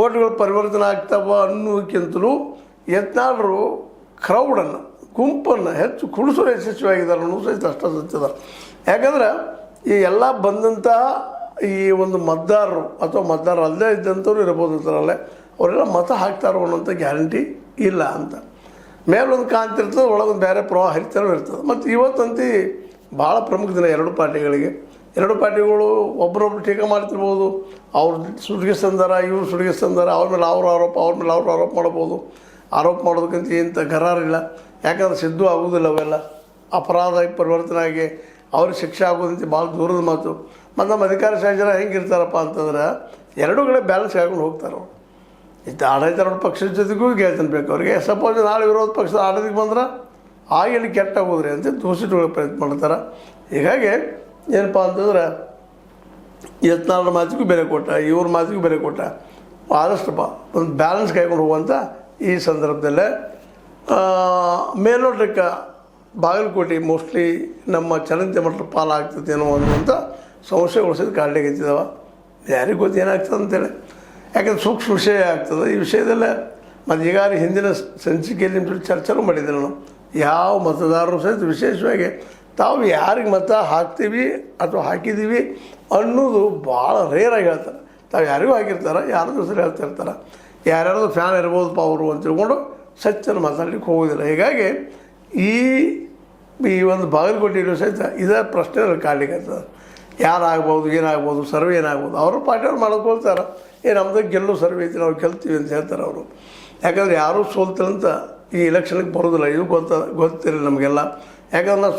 ಓಟ್ಗಳು ಪರಿವರ್ತನೆ ಆಗ್ತಾವ ಅನ್ನೋದಕ್ಕಿಂತಲೂ ಯತ್ನಾಳರು ಕ್ರೌಡನ್ನು ಗುಂಪನ್ನು ಹೆಚ್ಚು ಕುಡಿಸೋರು ಯಶಸ್ವಿಯಾಗಿದ್ದಾರೆ ಅನ್ನೋದು ಸಹಿತ ಅಷ್ಟ ಸತ್ಯದ. ಯಾಕಂದ್ರೆ ಈ ಎಲ್ಲ ಬಂದಂತಹ ಈ ಒಂದು ಮತದಾರರು ಅಥವಾ ಮತದಾರರು ಅಲ್ಲದೇ ಇದ್ದಂಥವ್ರು ಇರ್ಬೋದು ಅಂತಾರಲ್ಲೇ ಅವರೆಲ್ಲ ಮತ ಹಾಕ್ತಾರೋ ಅನ್ನೋಂಥ ಗ್ಯಾರಂಟಿ ಇಲ್ಲ ಅಂತ. ಮೇಲೊಂದು ಕಾಂತಿರ್ತದೆ, ಒಳಗೊಂದು ಬೇರೆ ಪ್ರವಾಹ ಹರಿತಾರೋ ಇರ್ತದೆ. ಮತ್ತು ಇವತ್ತಂತೂ ಭಾಳ ಪ್ರಮುಖ ದಿನ ಎರಡು ಪಾರ್ಟಿಗಳಿಗೆ. ಎರಡು ಪಾರ್ಟಿಗಳು ಒಬ್ಬರೊಬ್ರು ಟೀಕೆ ಮಾಡ್ತಿರ್ಬೋದು, ಅವ್ರು ಸುಡ್ಗಿಸ್ತಂದಾರ, ಇವ್ರು ಸುಡ್ಗಿಸ್ತಂದಾರ, ಅವ್ರ ಮೇಲೆ ಅವ್ರ ಆರೋಪ ಮಾಡ್ಬೋದು. ಆರೋಪ ಮಾಡೋದಕ್ಕಂತ ಇಂಥ ಗರಾರಿಲ್ಲ. ಯಾಕಂದ್ರೆ ಸಿದ್ದು ಆಗೋದಿಲ್ಲ ಅವೆಲ್ಲ. ಅಪರಾಧ ಪರಿವರ್ತನೆ ಆಗಿ ಅವ್ರಿಗೆ ಶಿಕ್ಷೆ ಆಗೋದಂತ ಭಾಳ ದೂರದ ಮಾತು. ಮತ್ತು ನಮ್ಮ ಅಧಿಕಾರಶಾಹಿ ಜನ ಹೆಂಗಿರ್ತಾರಪ್ಪ ಅಂತಂದ್ರೆ ಎರಡೂ ಕಡೆ ಬ್ಯಾಲೆನ್ಸ್ ಹಾಕೊಂಡು ಹೋಗ್ತಾರೆ ಅವರು. ಇದು ಆಡಳಿತಾರೂಢ ಪಕ್ಷದ ಜೊತೆಗೂ ಗೆಲ್ತಾನೆ ಬೇಕು ಅವರಿಗೆ. ಸಪೋಸ್ ನಾಳೆ ವಿರೋಧ ಪಕ್ಷದ ಆಡಳಿತಕ್ಕೆ ಬಂದ್ರೆ ಇಲ್ಲಿ ಕೆಟ್ಟಾಗೋದ್ರಿ ಅಂತ ದೂಷಿಟ್ಕೊಳ್ಳೋ ಪ್ರಯತ್ನ ಮಾಡ್ತಾರೆ. ಹೀಗಾಗಿ ಏನಪ್ಪ ಅಂತಂದ್ರೆ ಯತ್ನಾಳರ ಮಾತಿಗೂ ಬೆಲೆ ಕೊಟ್ಟ, ಇವ್ರ ಮಾತಿಗೂ ಬೆಲೆ ಕೊಟ್ಟ. ಆದಷ್ಟಪ್ಪ ಒಂದು ಬ್ಯಾಲೆನ್ಸ್ ಕಾಯ್ಕೊಂಡು ಹೋಗುವಂಥ ಈ ಸಂದರ್ಭದಲ್ಲೇ ಮೇಲ್ನೋಟಕ್ಕೆ ಬಾಗಲಕೋಟೆ ಮೋಸ್ಟ್ಲಿ ನಮ್ಮ ಚಲಂತಿ ಮಠದ ಪಾಲಾಗ್ತದೆ ಏನೋ ಅನ್ನುವಂಥ ಸಂಶಯಗಳು ಸಹಿತ ಕಾಡ್ಲಿಕ್ಕಿದ್ದಾವೆ. ಯಾರಿಗೆ ಗೊತ್ತು ಏನಾಗ್ತದೆ ಅಂತೇಳಿ. ಯಾಕಂದ್ರೆ ಸೂಕ್ಷ್ಮ ವಿಷಯ ಆಗ್ತದೆ ಈ ವಿಷಯದಲ್ಲೇ. ಮತ್ತು ಈಗಾಗಲೇ ಹಿಂದಿನ ಸಂಚಿಕೆಯಲ್ಲಿ ನಿಮ್ಮ ಜೊತೆ ಚರ್ಚೆನೂ ಮಾಡಿದ್ದೆ ನಾನು. ಯಾವ ಮತದಾರರು ಸಹಿತ ವಿಶೇಷವಾಗಿ ತಾವು ಯಾರಿಗೆ ಮತ ಹಾಕ್ತೀವಿ ಅಥವಾ ಹಾಕಿದ್ದೀವಿ ಅನ್ನೋದು ಭಾಳ ರೇರಾಗಿ ಹೇಳ್ತಾರೆ. ತಾವು ಯಾರಿಗೂ ಹಾಕಿರ್ತಾರೆ, ಯಾರದ್ದು ಹೆಸರು ಹೇಳ್ತಾ ಇರ್ತಾರೆ. ಯಾರ್ಯಾರ್ದು ಫ್ಯಾನ್ ಇರ್ಬೋದಪ್ಪ ಅವರು ಅಂತ ತಿಳ್ಕೊಂಡು ಸಚ್ಚನ ಮಾತಾಡ್ಲಿಕ್ಕೆ ಹೋಗೋದಿಲ್ಲ. ಹೀಗಾಗಿ ಈ ಒಂದು ಬಾಗಲಕೋಟೆಯಲ್ಲೂ ಸಹಿತ ಇದೇ ಪ್ರಶ್ನೆ ಕಾಡ್ಲಿಕ್ಕೆ ಆಗ್ತದೆ. ಯಾರಾಗ್ಬೋದು, ಏನಾಗ್ಬೋದು, ಸರ್ವೆ ಏನಾಗ್ಬೋದು. ಅವರು ಪಾರ್ಟಿಯವ್ರು ಮಾಡ್ಕೊಳ್ತಾರೆ. ನಮ್ಮದು ಗೆಲ್ಲೋ ಸರ್ವೆ ಐತಿ, ನಾವು ಗೆಲ್ತೀವಿ ಅಂತ ಹೇಳ್ತಾರೆ ಅವರು. ಯಾಕಂದ್ರೆ ಯಾರೂ ಸೋಲ್ತಾರಂತ ಈ ಎಲೆಕ್ಷನ್ಗೆ ಬರೋದಿಲ್ಲ. ಇದು ಗೊತ್ತಿರಲಿಲ್ಲ ನಮಗೆಲ್ಲ. ಯಾಕಂದ್ರೆ ನಾವು